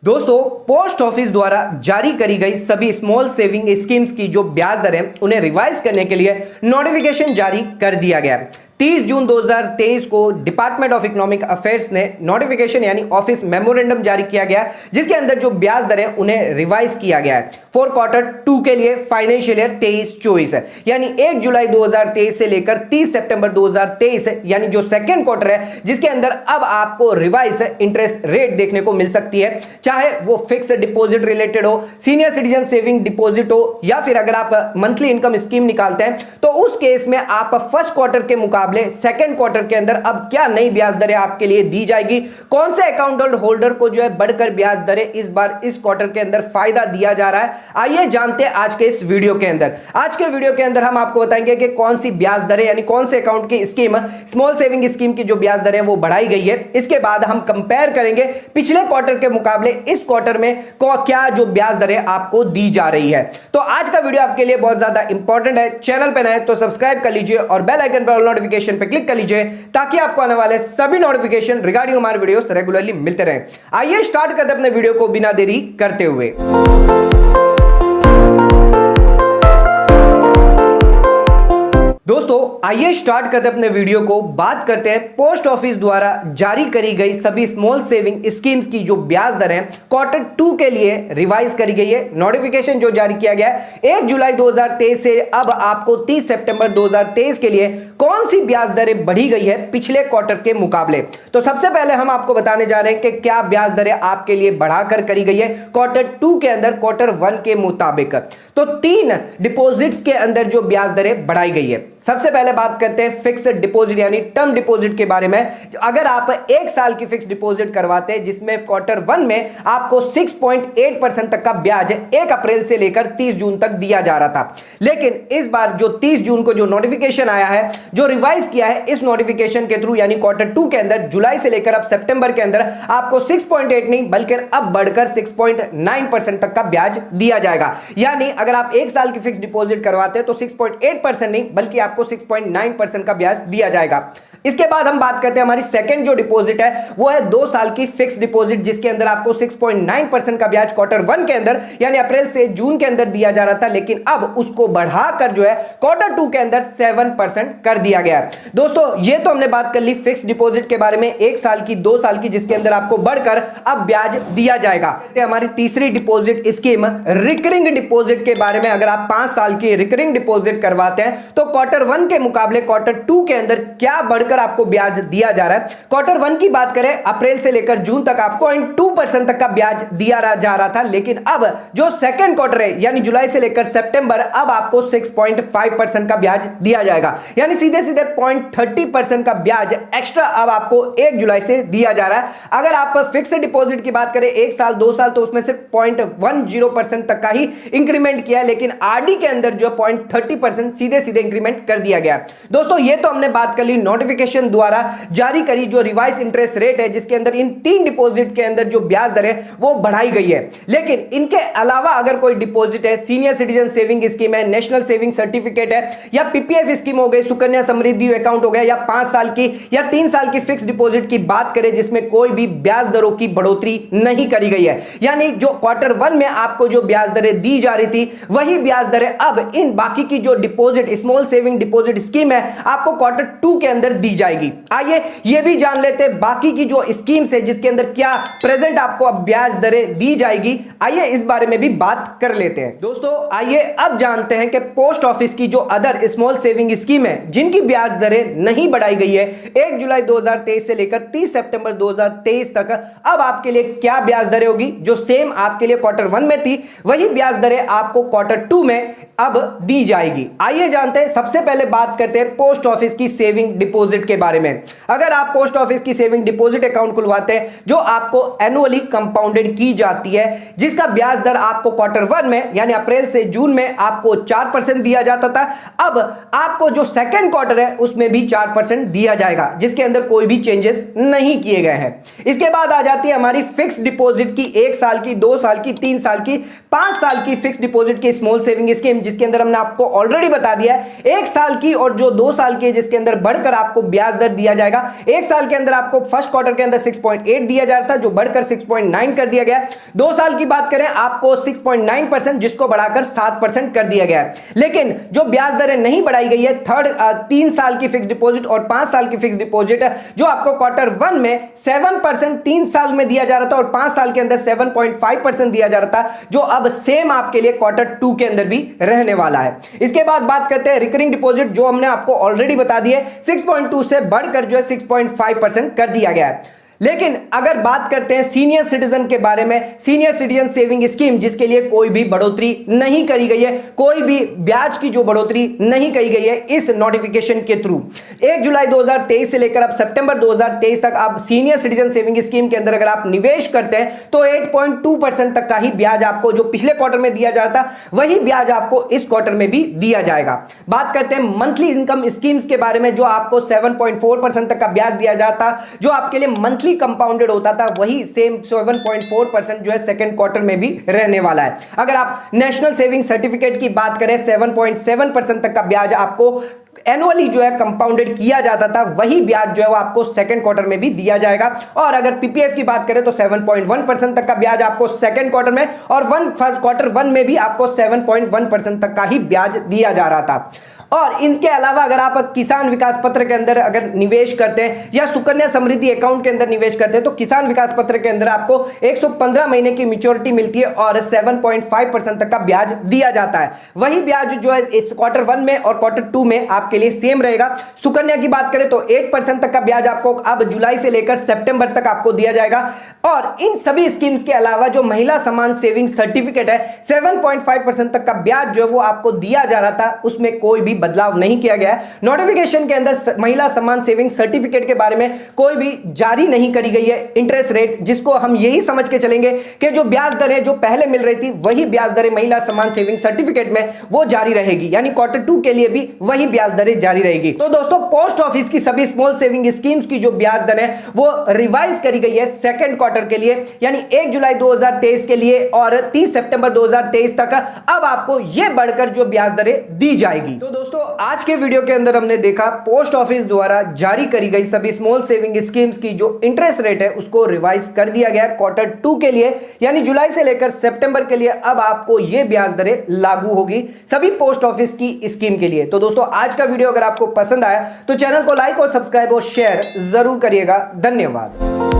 दोस्तों, post office द्वारा जारी करी गई सभी स्मॉल सेविंग स्कीम्स की जो ब्याज दर है उन्हें रिवाइज करने के लिए नोटिफिकेशन जारी कर दिया गया है। 30 जून 2023 को डिपार्टमेंट ऑफ इकोनॉमिक अफेयर्स ने नोटिफिकेशन यानी ऑफिस मेमोरेंडम जारी किया गया, जिसके अंदर जो ब्याज दर है उन्हें रिवाइज किया गया है फॉर क्वार्टर 2 के लिए फाइनेंशियल ईयर 23-24 है, यानी 1 जुलाई 2023 से लेकर 30 सितंबर 2023 यानी जो सेकेंड क्वार्टर है, जिसके अंदर अब आपको रिवाइज इंटरेस्ट रेट देखने को मिल सकती है, चाहे वो फिक्स डिपॉजिट रिलेटेड हो, सीनियर सिटीजन सेविंग डिपॉजिट हो, या फिर अगर आप मंथली इनकम स्कीम निकालते हैं तो उस केस में आप फर्स्ट क्वार्टर के मुकाबले सेकंड क्वार्टर के अंदर अब क्या नई ब्याज दरें आपके लिए दी जाएगी, कौन से अकाउंट होल्डर को जो है बढ़कर ब्याज दरें इस बार इस क्वार्टर के अंदर फायदा दिया जा रहा है, आइए जानते हैं आज के इस वीडियो के अंदर। आज के वीडियो के अंदर हम आपको बताएंगे कि कौन सी ब्याज दरें यानी कौन से अकाउंट की स्कीम, स्मॉल सेविंग स्कीम की जो ब्याज दरें वो बढ़ाई गई है। इसके बाद हम कंपेयर करेंगे पिछले क्वार्टर के मुकाबले इस क्वार्टर में क्या जो ब्याज दरें आपको दी जा रही है। तो आज का वीडियो आपके लिए बहुत ज्यादा इंपॉर्टेंट है। चैनल पे नए तो सब्सक्राइब कर लीजिए और बेल आइकन पर नोटिफिकेशन पे क्लिक कर लीजिए ताकि आपको आने वाले सभी नोटिफिकेशन रिगार्डिंग हमारे वीडियोस रेगुलरली मिलते रहें। आइए स्टार्ट करते हैं अपने वीडियो को बिना देरी करते हुए। दोस्तों, आइए स्टार्ट करते हैं अपने वीडियो को। बात करते हैं पोस्ट ऑफिस द्वारा जारी करी गई सभी स्मॉल सेविंग स्कीम्स की जो ब्याज दर है क्वार्टर 2 के लिए रिवाइज करी गई है। नोटिफिकेशन जो जारी किया गया है 1 जुलाई 2023 से अब आपको 30 सितंबर 2023 के लिए कौन सी ब्याज दरें बढ़ी गई है पिछले क्वार्टर के मुकाबले। तो सबसे पहले हम आपको बताने जा रहे हैं कि क्या ब्याज दरें आपके लिए बढ़ाकर करी गई है क्वार्टर 2 के अंदर क्वार्टर 1 के मुताबिक। तो 3 डिपॉजिट्स के अंदर जो ब्याज दरें बढ़ाई गई है। सबसे पहले बात करते हैं फिक्स्ड डिपॉजिट यानी टर्म डिपॉजिट के बारे में। अगर आप 1 साल की फिक्स्ड डिपॉजिट करवाते हैं जिसमें क्वार्टर 1 में आपको 6.8% तक का ब्याज 1 अप्रैल से लेकर 30 जून तक दिया जा रहा था, लेकिन इस बार जो 30 जून को जो नोटिफिकेशन आया है, जो रिवाइज किया है इस नोटिफिकेशन के थ्रू, यानी क्वार्टर 2 के अंदर जुलाई से लेकर अब सितंबर के अंदर आपको 6.8 नहीं बल्कि अब बढ़कर 6.9% तक का ब्याज दिया जाएगा। यानी अगर आप 1 साल की फिक्स्ड डिपॉजिट करवाते हैं तो 6.8% नहीं बल्कि आपको 6.9% का ब्याज दिया जाएगा। इसके बाद हम बात करते हैं हमारी सेकंड जो डिपॉजिट है वो है 2 साल की फिक्स्ड डिपॉजिट, जिसके अंदर आपको 6.9% का ब्याज क्वार्टर 1 के अंदर यानी अप्रैल से जून के अंदर दिया जा रहा था, लेकिन अब उसको बढ़ाकर जो है क्वार्टर 2 के अंदर 7% कर दिया गया है। दोस्तों, ये तो हमने बात कर ली फिक्स्ड डिपॉजिट के बारे में, 1 साल की 2 साल की, जिसके अंदर आपको बढ़कर अब ब्याज दिया जाएगा। हमारी तीसरी डिपॉजिट स्कीम रिकरिंग डिपॉजिट के बारे में। अगर आप 5 साल की रिकरिंग डिपॉजिट करवाते हैं तो क्वार्टर 1 के मुकाबले क्वार्टर 2 के अंदर क्या बढ़कर आपको ब्याज दिया जा रहा है। क्वार्टर 1 की बात करें अप्रैल से लेकर जून तक आपको 0.2% तक का ब्याज दिया जा रहा था, लेकिन अब जो सेकंड क्वार्टर है यानी जुलाई से लेकर सितंबर अब आपको 6.5% का ब्याज दिया जाएगा, यानी सीधे सीधे 0.30% का ब्याज एक्स्ट्रा अब आपको 1 जुलाई से दिया जा रहा है। अगर आप फिक्स्ड डिपॉजिट की बात करें 1 साल 2 साल तो उसमें से 0.10% तक का ही इंक्रीमेंट किया है, लेकिन आरडी के अंदर जो 0.30% सीधे सीधे इंक्रीमेंट कर दिया गया। दोस्तों, ये तो हमने बात कर ली नोटिफिकेशन द्वारा जारी करी जो रिवाइज इंटरेस्ट रेट है, जिसके अंदर इन 3 डिपॉजिट के अंदर जो ब्याज दर है वो बढ़ाई गई है। लेकिन इनके अलावा अगर कोई डिपॉजिट है, सीनियर सिटीजन सेविंग स्कीम है, नेशनल सेविंग सर्टिफिकेट है, या पीपीएफ स्कीम हो गई, सुकन्या समृद्धि अकाउंट हो गया, या 5 साल की या 3 साल की फिक्स डिपॉजिट की बात करें जिसमें कोई भी ब्याज दरों की बढ़ोतरी नहीं करी गई है, यानी जो क्वार्टर 1 में आपको जो ब्याज दरें दी जा रही थी वही ब्याज दरें अब इन बाकी की जो deposit small saving deposit scheme है आपको क्वार्टर 2 के अंदर दी जाएगी। आइए ये भी जान लेते हैं बाकी की जो स्कीम्स है जिसके अंदर क्या प्रेजेंट आपको अब ब्याज दरें दी जाएगी। आइए इस बारे में भी बात कर लेते हैं। दोस्तों, आइए अब जानते हैं कि पोस्ट ऑफिस की जो अदर स्मॉल सेविंग स्कीम है जिनकी ब्याज दरें नहीं बढ़ाई गई है 1 जुलाई 2023 से लेकर 30 सितंबर 2023 तक अब आपके लिए क्या ब्याज दरें होगी। जो सेम आपके लिए क्वार्टर 1 में थी वही ब्याज दरें आपको क्वार्टर 2 में अब दी जाएगी। आइए जानते हैं। सबसे पहले बात करते हैं पोस्ट ऑफिस की सेविंग डिपॉजिट के बारे में। अगर आप पोस्ट ऑफिस की सेविंग डिपॉजिट अकाउंट खुलवाते हैं जो आपको एनुअली कंपाउंडेड की जाती है, जिसका ब्याज दर आपको क्वार्टर 1 में यानी अप्रैल से जून में आपको 4% दिया जाता था, अब आपको जो सेकंड क्वार्टर है उसमें भी 4% दिया जाएगा, जिसके अंदर कोई भी चेंजेस नहीं किए गए हैं। इसके बाद आ जाती है हमारी फिक्स डिपॉजिट की 1 साल की, 2 साल की, 3 साल की, 5 साल की फिक्स डिपॉजिट की स्मॉल सेविंग स्कीम, जिसके अंदर हमने आपको ऑलरेडी बता दिया है 1 साल की और जो 2 साल की है जिसके अंदर बढ़कर आपको ब्याज दर दिया जाएगा। 1 साल के अंदर आपको फर्स्ट क्वार्टर के अंदर 6.8 दिया जा रहा था जो बढ़कर 6.9 कर दिया गया। 2 साल की बात करें आपको 6.9% जिसको बढ़ाकर 7% कर दिया गया है। लेकिन जो ब्याज दरें नहीं बढ़ाई गई है 3 साल की फिक्स डिपॉजिट और 5 साल की फिक्स डिपॉजिट जो आपको क्वार्टर 1 में 7% 3 साल में दिया जा रहा था और 5 साल के अंदर 7.5% दिया जा रहा था, जो अब सेम आपके लिए क्वार्टर 2 के अंदर भी रहने वाला है। इसके बाद बात करते हैं रिकरिंग डिपॉजिट, जो हमने आपको ऑलरेडी बता दी है 6.2 से बढ़कर जो है 6.5% कर दिया गया है। लेकिन अगर बात करते हैं सीनियर सिटीजन के बारे में, सीनियर सिटीजन सेविंग स्कीम जिसके लिए कोई भी बढ़ोतरी नहीं करी गई है, कोई भी ब्याज की जो बढ़ोतरी नहीं करी गई है इस नोटिफिकेशन के थ्रू 1 जुलाई 2023 से लेकर अब सितंबर 2023 तक आप सीनियर सिटीजन सेविंग स्कीम के अंदर अगर आप निवेश करते हैं तो 8.2% तक का ही ब्याज आपको जो पिछले क्वार्टर में दिया जाता वही ब्याज आपको इस क्वार्टर में भी दिया जाएगा। बात करते हैं मंथली इनकम स्कीम्स के बारे में, जो आपको 7.4% तक का ब्याज दिया जाता, जो आपके लिए मंथली कंपाउंडेड होता था, वही सेम 7.4% जो है सेकंड क्वार्टर में भी रहने वाला है। अगर आप नेशनल सेविंग सर्टिफिकेट की बात करें 7.7% तक का ब्याज आपको एनुअली जो है कंपाउंडेड किया जाता था, वही ब्याज जो है वो आपको सेकंड क्वार्टर में भी दिया जाएगा। और अगर पीपीएफ की बात करें तो 7.1% तक का ब्याज आपको सेकंड क्वार्टर में और क्वार्टर 1 में भी आपको 7.1% तक का ही ब्याज दिया जा रहा था। और इनके अलावा अगर आप किसान विकास पत्र के अंदर अगर निवेश करते हैं या सुकन्या समृद्धि अकाउंट के अंदर निवेश करते हैं तो किसान विकास पत्र के अंदर आपको 115 महीने की मैच्योरिटी मिलती है और 7.5% तक का ब्याज दिया जाता है। वही ब्याज जो है इस क्वार्टर 1 में और क्वार्टर 2 में आपके लिए सेम रहेगा। सुकन्या की बात करें तो 8% तक का ब्याज आपको अब जुलाई से लेकर सितंबर तक आपको दिया जाएगा। और इन सभी स्कीम्स के अलावा जो महिला समान सेविंग सर्टिफिकेट है 7.5% तक का ब्याज जो है वो आपको दिया जा रहा था, उसमें कोई भी बदलाव नहीं किया गया है। नोटिफिकेशन के अंदर महिला समान सेविंग सर्टिफिकेट के बारे में कोई भी जारी नहीं करी गई है इंटरेस्ट रेट, जिसको हम यही समझ के चलेंगे कि जो ब्याज दरें जो पहले मिल रही थी वही ब्याज दरें महिला समान सेविंग सर्टिफिकेट में वो जारी रहेगी, यानी क्वार्टर 2 के लिए भी वही ब्याज दरें जारी रहेगी। तो दोस्तों पोस्ट ऑफिस की सभी स्मॉल सेविंग स्कीम्स की जो ब्याज दर है वो रिवाइज करी गई है सेकंड क्वार्टर के लिए, यानी 1 जुलाई 2023 के लिए और 30 सितंबर 2023 तक अब आपको यह बढ़कर जो ब्याज दरें दी जाएगी। तो दोस्तों आज के वीडियो के अंदर हमने देखा पोस्ट ऑफिस द्वारा जारी करी गई सभी स्मॉल सेविंग स्कीम्स की जो इंटरेस्ट रेट है उसको रिवाइज कर दिया गया क्वार्टर 2 के लिए, यानी जुलाई से लेकर सितंबर के लिए अब आपको ये ब्याज दरें लागू होगी सभी पोस्ट ऑफिस की स्कीम के लिए। तो दोस्तों आज का वीडियो अगर आपको पसंद आया तो चैनल को लाइक और सब्सक्राइब और शेयर जरूर करिएगा। धन्यवाद।